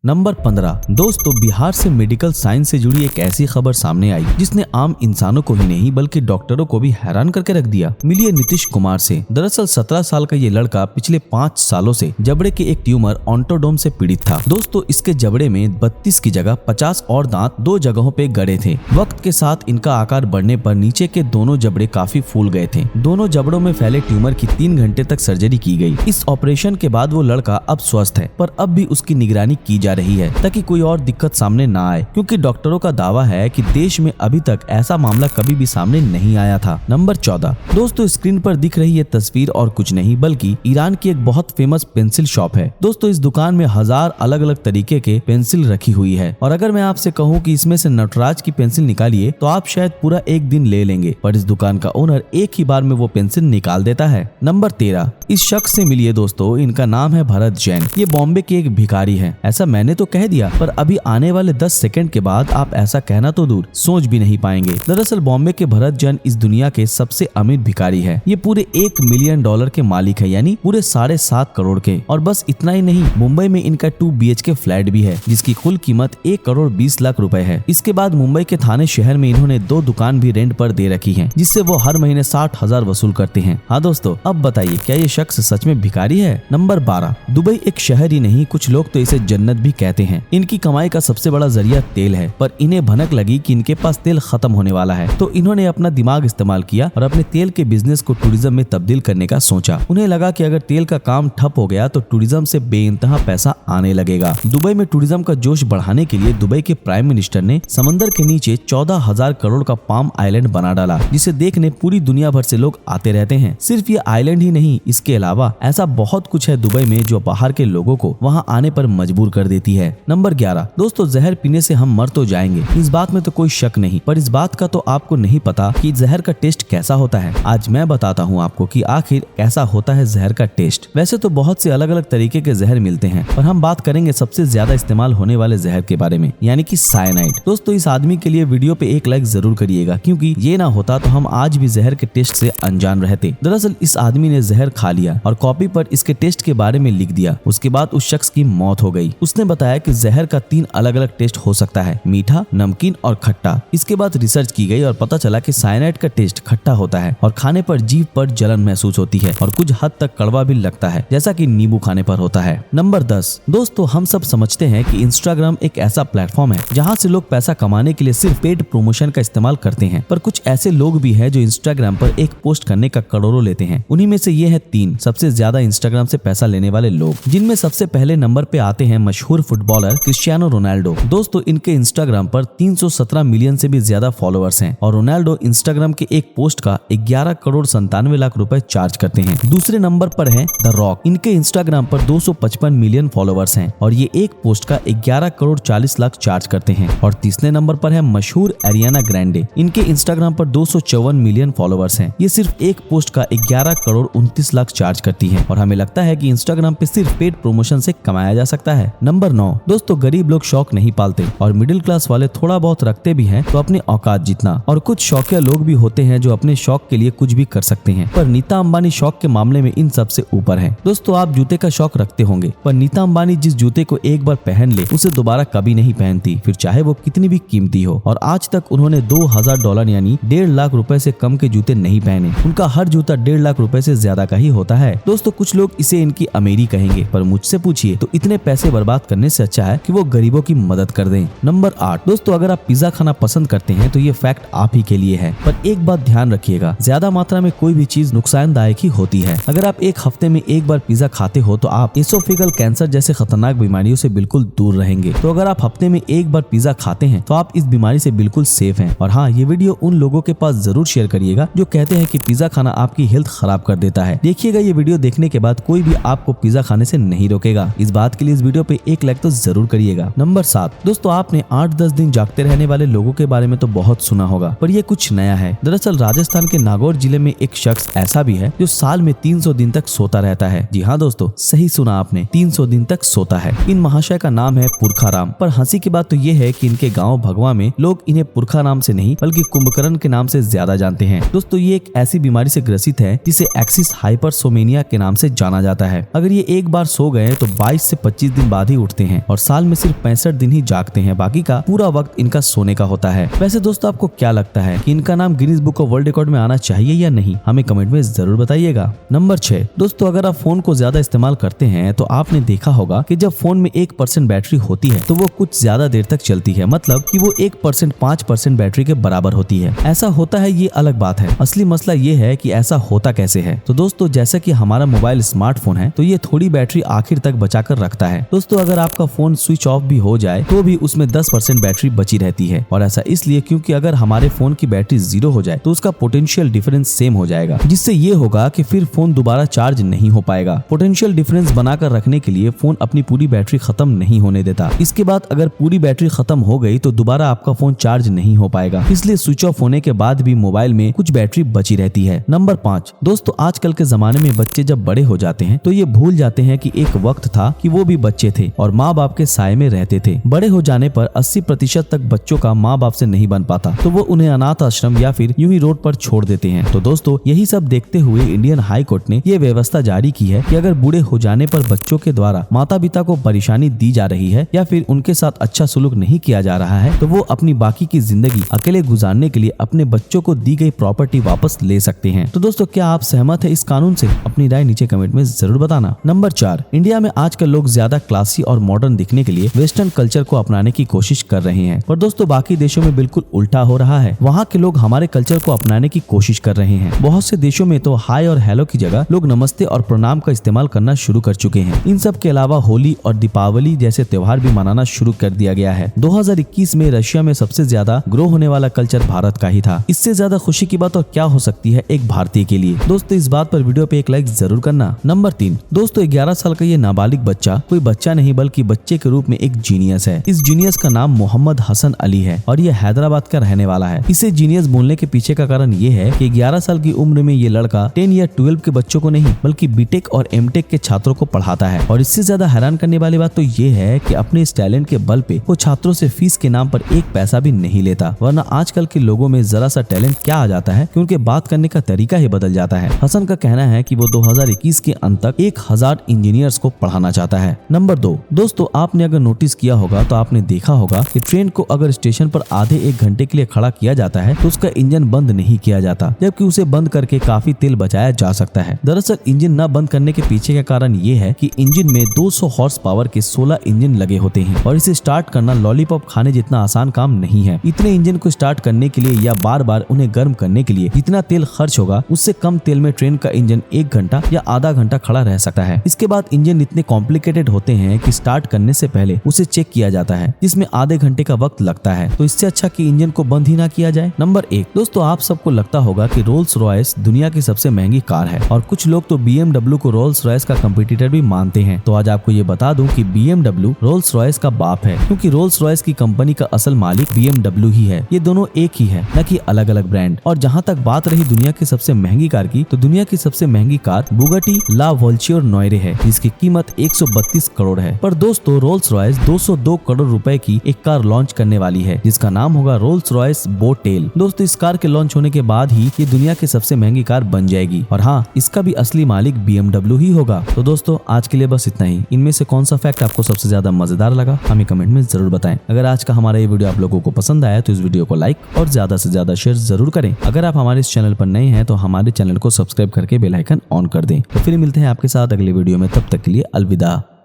Number 15 दोस्तों, बिहार से medical science से जुड़ी एक ऐसी खबर सामने आई जिसने आम इंसानों को ही नहीं बल्कि डॉक्टरों को भी हैरान करके रख दिया। मिलिए नीतीश कुमार से। दरअसल 17 साल का ये लड़का पिछले 5 सालों से जबड़े के एक ट्यूमर ऑन्टोडोम से पीड़ित था। दोस्तों, इसके जबड़े में 32 की जगह 50 और दांत 2 जगहों पे गड़े थे। वक्त के साथ इनका आकार बढ़ने पर नीचे के दोनों जबड़े काफी फूल गए थे। दोनों जबड़ों में फैले ट्यूमर की 3 घंटे तक सर्जरी की गई। इस ऑपरेशन के बाद वो लड़का अब स्वस्थ है, पर अब भी उसकी निगरानी की जा रही है ताकि कोई और दिक्कत सामने ना आए, क्योंकि डॉक्टरों का दावा है कि देश में अभी तक ऐसा मामला कभी भी सामने नहीं आया था। नंबर 14 दोस्तों, स्क्रीन पर दिख रही ये तस्वीर और कुछ नहीं बल्कि ईरान की एक बहुत फेमस पेंसिल शॉप है। दोस्तों, इस दुकान में 1000 अलग अलग तरीके के पेंसिल रखी हुई है और अगर मैं आपसे कहूँ कि इसमें से नटराज की पेंसिल निकालिए तो आप शायद पूरा एक दिन ले लेंगे, पर इस दुकान का ओनर एक ही बार में वो पेंसिल निकाल देता है। नंबर 13 इस शख्स से मिलिए दोस्तों, इनका नाम है भरत जैन। ये बॉम्बे के एक भिखारी है। ऐसा मैंने तो कह दिया, पर अभी आने वाले 10 सेकंड के बाद आप ऐसा कहना तो दूर सोच भी नहीं पाएंगे। दरअसल बॉम्बे के भरत जैन इस दुनिया के सबसे अमीर भिखारी है। ये पूरे $1 मिलियन के मालिक है, यानी पूरे 7.5 करोड़ के। और बस इतना ही नहीं, मुंबई में इनका 2 BHK फ्लैट भी है जिसकी कुल कीमत 1,20,00,000 रुपए है। इसके बाद मुंबई के थाने शहर में इन्होंने 2 दुकान भी रेंट पर दे रखी है, जिससे वो हर महीने 60,000 वसूल करते हैं। हाँ दोस्तों, अब बताइए क्या ये शख्स सच में भिखारी है? नंबर 12 दुबई एक शहर ही नहीं, कुछ लोग तो इसे जन्नत भी कहते हैं। इनकी कमाई का सबसे बड़ा जरिया तेल है, पर इन्हें भनक लगी कि इनके पास तेल खत्म होने वाला है, तो इन्होंने अपना दिमाग इस्तेमाल किया और अपने तेल के बिजनेस को टूरिज्म में तब्दील करने का सोचा। उन्हें लगा कि अगर तेल का काम ठप हो गया तो टूरिज्म से बेइंतहा पैसा आने लगेगा। दुबई में टूरिज्म का जोश बढ़ाने के लिए दुबई के प्राइम मिनिस्टर ने समंदर के नीचे 14,000 करोड़ का पाम आइलैंड बना डाला, जिसे देखने पूरी दुनिया भर से लोग आते रहते हैं। सिर्फ ये आइलैंड ही नहीं, इसके अलावा ऐसा बहुत कुछ है दुबई में जो बाहर के लोगों को वहां आने पर मजबूर कर देती है। नंबर 11 दोस्तों, जहर पीने से हम मर तो जाएंगे, इस बात में तो कोई शक नहीं, पर इस बात का तो आपको नहीं पता कि जहर का टेस्ट कैसा होता है। आज मैं बताता हूँ आपको कि आखिर कैसा होता है जहर का टेस्ट। वैसे तो बहुत से अलग अलग तरीके के जहर मिलते हैं, पर हम बात करेंगे सबसे ज्यादा इस्तेमाल होने वाले जहर के बारे में, यानी कि साइनाइड। दोस्तों, इस आदमी के लिए वीडियो पे 1 लाइक जरूर करिएगा, क्योंकि ये ना होता तो हम आज भी जहर के टेस्ट से अनजान रहते। दरअसल इस आदमी ने जहर खा लिया और कॉपी पर इसके टेस्ट के बारे में लिख दिया। उसके बाद उस शख्स की मौत हो गई। उसने बताया कि जहर का 3 अलग अलग टेस्ट हो सकता है, मीठा, नमकीन और खट्टा। इसके बाद रिसर्च की गई और पता चला कि साइनाइड का टेस्ट खट्टा होता है और खाने पर जीभ पर जलन महसूस होती है और कुछ हद तक कड़वा भी लगता है, जैसा कि नींबू खाने पर होता है। नंबर 10 दोस्तों, हम सब समझते हैं कि इंस्टाग्राम एक ऐसा प्लेटफॉर्म है जहां से लोग पैसा कमाने के लिए सिर्फ पेड प्रमोशन का इस्तेमाल करते हैं, पर कुछ ऐसे लोग भी हैं जो इंस्टाग्राम पर एक पोस्ट करने का करोड़ों लेते हैं। उन्हीं में से ये है 3 सबसे ज्यादा इंस्टाग्राम से पैसा लेने वाले लोग, जिनमें सबसे पहले नंबर पे आते हैं मशहूर फुटबॉलर क्रिस्टियानो रोनाल्डो। दोस्तों, इनके इंस्टाग्राम पर 317 मिलियन से भी ज्यादा फॉलोअर्स हैं और रोनाल्डो इंस्टाग्राम के एक पोस्ट का 11,97,00,000 रुपए चार्ज करते हैं। दूसरे नंबर पर है द रॉक। इनके इंस्टाग्राम पर 255 मिलियन फॉलोअर्स हैं और ये एक पोस्ट का 11,40,00,000 चार्ज करते हैं। और तीसरे नंबर पर है मशहूर एरियाना ग्रैंडे। इनके इंस्टाग्राम पर 254 मिलियन फॉलोअर्स हैं। ये सिर्फ एक पोस्ट का 11,29,00,000 चार्ज करती है और हमें लगता है कि इंस्टाग्राम पे सिर्फ पेड प्रमोशन से कमाया जा सकता है। नंबर 9 दोस्तों, गरीब लोग शौक नहीं पालते और मिडिल क्लास वाले थोड़ा बहुत रखते भी हैं तो अपने औकात जितना, और कुछ शौकिया लोग भी होते हैं जो अपने शौक के लिए कुछ भी कर सकते हैं, पर नीता अंबानी शौक के मामले में इन सबसे ऊपर है। दोस्तों, आप जूते का शौक रखते होंगे, पर नीता अंबानी जिस जूते को एक बार पहन ले उसे दोबारा कभी नहीं पहनती, फिर चाहे वो कितनी भी कीमती हो। और आज तक उन्होंने $2,000 यानी 1.5 लाख रुपए से कम के जूते नहीं पहने। उनका हर जूता 1.5 लाख रुपए से ज्यादा का ही होता है। दोस्तों, कुछ लोग इसे इनकी अमीरी कहेंगे, पर मुझसे पूछिए तो इतने पैसे बर्बाद करने से अच्छा है कि वो गरीबों की मदद कर दें। नंबर 8 दोस्तों, अगर आप पिज्जा खाना पसंद करते हैं तो ये फैक्ट आप ही के लिए है, पर एक बात ध्यान रखिएगा, ज्यादा मात्रा में कोई भी चीज नुकसानदायक ही होती है। अगर आप एक हफ्ते में एक बार पिज्जा खाते हो तो आप एसोफेगल कैंसर जैसे खतरनाक बीमारियों से बिल्कुल दूर रहेंगे। तो अगर आप हफ्ते में एक बार पिज्जा खाते हैं तो आप इस बीमारी से बिल्कुल सेफ हैं। और हाँ, ये वीडियो उन लोगों के पास जरूर शेयर करिएगा जो कहते हैं कि पिज्जा खाना आपकी हेल्थ खराब कर देता है। देखिएगा, ये वीडियो देखने के बाद कोई भी आपको पिज्जा खाने से नहीं रोकेगा। इस बात के लिए इस वीडियो पे 1 लाइक तो जरूर करिएगा। नंबर 7 दोस्तों, आपने 8-10 दिन जागते रहने वाले लोगों के बारे में तो बहुत सुना होगा, पर ये कुछ नया है। दरअसल राजस्थान के नागौर जिले में एक शख्स ऐसा भी है जो साल में 300 दिन तक सोता रहता है। जी हाँ दोस्तों, सही सुना आपने, 300 दिन तक सोता है। इन महाशय का नाम है पुरखाराम। पर हंसी की बात तो ये है कि इनके गाँव भगवा में लोग इन्हें पुरखा नाम से नहीं बल्कि कुंभकर्ण के नाम से ज्यादा जानते हैं। दोस्तों, ये एक ऐसी बीमारी से ग्रसित है जिसे एक्सिस हाइपरसोमेनिया के नाम से जाना जाता है। अगर ये एक बार सो गए तो 22 से 25 दिन बाद ही उठ उठते हैं और साल में सिर्फ 65 दिन ही जागते हैं, बाकी का पूरा वक्त इनका सोने का होता है। वैसे दोस्तों आपको क्या लगता है कि इनका नाम Guinness book of world record में आना चाहिए या नहीं? हमें कमेंट में जरूर बताइएगा। नंबर 6 दोस्तों, अगर आप फोन को ज्यादा इस्तेमाल करते हैं तो आपने देखा होगा कि जब फोन में 1% बैटरी होती है तो वो कुछ ज्यादा देर तक चलती है, मतलब कि वो 1% 5% बैटरी के बराबर होती है। ऐसा होता है ये अलग बात है, असली मसला ये है कि ऐसा होता कैसे है। तो दोस्तों जैसा कि हमारा मोबाइल स्मार्टफोन है तो ये थोड़ी बैटरी आखिर तक बचा कर रखता है। दोस्तों अगर आपका फोन स्विच ऑफ भी हो जाए तो भी उसमें 10% बैटरी बची रहती है, और ऐसा इसलिए क्योंकि अगर हमारे फोन की बैटरी 0 हो जाए तो उसका पोटेंशियल डिफरेंस सेम हो जाएगा, जिससे ये होगा कि फिर फोन दोबारा चार्ज नहीं हो पाएगा। पोटेंशियल डिफरेंस बनाकर रखने के लिए फोन अपनी पूरी बैटरी खत्म नहीं होने देता। इसके बाद अगर पूरी बैटरी खत्म हो गई तो दोबारा आपका फोन चार्ज नहीं हो पाएगा, इसलिए स्विच ऑफ होने के बाद भी मोबाइल में कुछ बैटरी बची रहती है। नंबर 5 दोस्तों, आजकल के जमाने में बच्चे जब बड़े हो जाते हैं तो ये भूल जाते हैं कि एक वक्त था कि वो भी बच्चे थे और माँ बाप के साए में रहते थे। बड़े हो जाने पर 80% तक बच्चों का माँ बाप से नहीं बन पाता तो वो उन्हें अनाथ आश्रम या फिर यूं ही रोड पर छोड़ देते हैं। तो दोस्तों यही सब देखते हुए इंडियन हाई कोर्ट ने ये व्यवस्था जारी की है कि अगर बूढ़े हो जाने पर बच्चों के द्वारा माता पिता को परेशानी दी जा रही है या फिर उनके साथ अच्छा सुलूक नहीं किया जा रहा है तो वो अपनी बाकी की जिंदगी अकेले गुजारने के लिए अपने बच्चों को दी गई प्रॉपर्टी वापस ले सकते हैं। तो दोस्तों क्या आप सहमत है इस कानून से? अपनी राय नीचे कमेंट में जरूर बताना। नंबर 4 इंडिया में आजकल लोग ज्यादा क्लासी और मॉडर्न दिखने के लिए वेस्टर्न कल्चर को अपनाने की कोशिश कर रहे हैं, पर दोस्तों बाकी देशों में बिल्कुल उल्टा हो रहा है। वहाँ के लोग हमारे कल्चर को अपनाने की कोशिश कर रहे हैं। बहुत से देशों में तो हाय और हेलो की जगह लोग नमस्ते और प्रणाम का इस्तेमाल करना शुरू कर चुके हैं। इन सब के अलावा होली और दीपावली जैसे त्योहार भी मनाना शुरू कर दिया गया है। 2021 में रशिया में सबसे ज्यादा ग्रो होने वाला कल्चर भारत का ही था। इससे ज्यादा खुशी की बात और क्या हो सकती है एक भारतीय के लिए? दोस्तों इस बात पर वीडियो पे एक लाइक जरूर करना। नंबर 3 दोस्तों 11 साल का ये नाबालिग बच्चा कोई बच्चा नहीं बल्कि बच्चे के रूप में एक जीनियस है। इस जीनियस का नाम मोहम्मद हसन अली है और ये हैदराबाद का रहने वाला है। इसे जीनियस बोलने के पीछे का कारण ये है कि 11 साल की उम्र में ये लड़का 10 या 12 के बच्चों को नहीं बल्कि बीटेक और एमटेक के छात्रों को पढ़ाता है। और इससे ज्यादा हैरान करने वाली बात तो ये है कि अपने इस टैलेंट के बल पे वो छात्रों से फीस के नाम पर एक पैसा भी नहीं लेता, वरना आजकल के लोगों में जरा सा टैलेंट क्या आ जाता है कि उनके बात करने का तरीका ही बदल जाता है। हसन का कहना है कि वो 2021 के अंत तक 1000 इंजीनियर्स को पढ़ाना चाहता है। नंबर 2 दोस्तों आपने अगर नोटिस किया होगा तो आपने देखा होगा कि ट्रेन को अगर स्टेशन पर आधे 1 घंटे के लिए खड़ा किया जाता है तो उसका इंजन बंद नहीं किया जाता, जबकि उसे बंद करके काफी तेल बचाया जा सकता है। दरअसल इंजन न बंद करने के पीछे का कारण ये है कि इंजन में 200 हॉर्स पावर के 16 इंजन लगे होते हैं और इसे स्टार्ट करना लॉलीपॉप खाने जितना आसान काम नहीं है। इतने इंजन को स्टार्ट करने के लिए या बार बार उन्हें गर्म करने के लिए जितना तेल खर्च होगा उससे कम तेल में ट्रेन का इंजन 1 घंटा या आधा घंटा खड़ा रह सकता है। इसके बाद इंजन इतने कॉम्प्लिकेटेड होते हैं कि स्टार्ट करने से पहले उसे चेक किया जाता है, जिसमें आधे घंटे का वक्त लगता है। तो इससे अच्छा कि इंजन को बंद ही ना किया जाए। नंबर 1 दोस्तों आप सबको लगता होगा कि रोल्स रॉयस दुनिया की सबसे महंगी कार है और कुछ लोग तो BMW को रोल्स रॉयस का कंपटीटर भी मानते हैं। तो आज आपको ये बता दूं कि BMW रोल्स रॉयस का बाप है, क्योंकि रोल्स रॉयस की कंपनी का असल मालिक BMW ही है। ये दोनों एक ही है, न कि अलग अलग ब्रांड। और जहाँ तक बात रही दुनिया की सबसे महंगी कार की, तो दुनिया की सबसे महंगी कार बुगाटी ला वोल्चियोर नोयरे है, जिसकी कीमत 132 करोड़ है। पर दोस्तों रोल्स रॉयस 202 करोड़ रुपए की एक कार लॉन्च करने वाली है, जिसका नाम होगा रोल्स रॉयस बोटेल। दोस्तों इस कार के लॉन्च होने के बाद ही ये दुनिया की सबसे महंगी कार बन जाएगी और हाँ, इसका भी असली मालिक BMW ही होगा। तो दोस्तों आज के लिए बस इतना ही। इनमें से कौन सा फैक्ट आपको सबसे ज्यादा मजेदार लगा हमें कमेंट में जरूर बताएं। अगर आज का हमारा ये वीडियो आप लोगों को पसंद आया तो इस वीडियो को लाइक और ज्यादा से ज्यादा शेयर जरूर करें। अगर आप हमारे इस चैनल पर नए हैं तो हमारे चैनल को सब्सक्राइब करके बेल आइकन ऑन कर दें। तो फिर मिलते हैं आपके साथ अगले वीडियो में, तब तक के लिए अलविदा।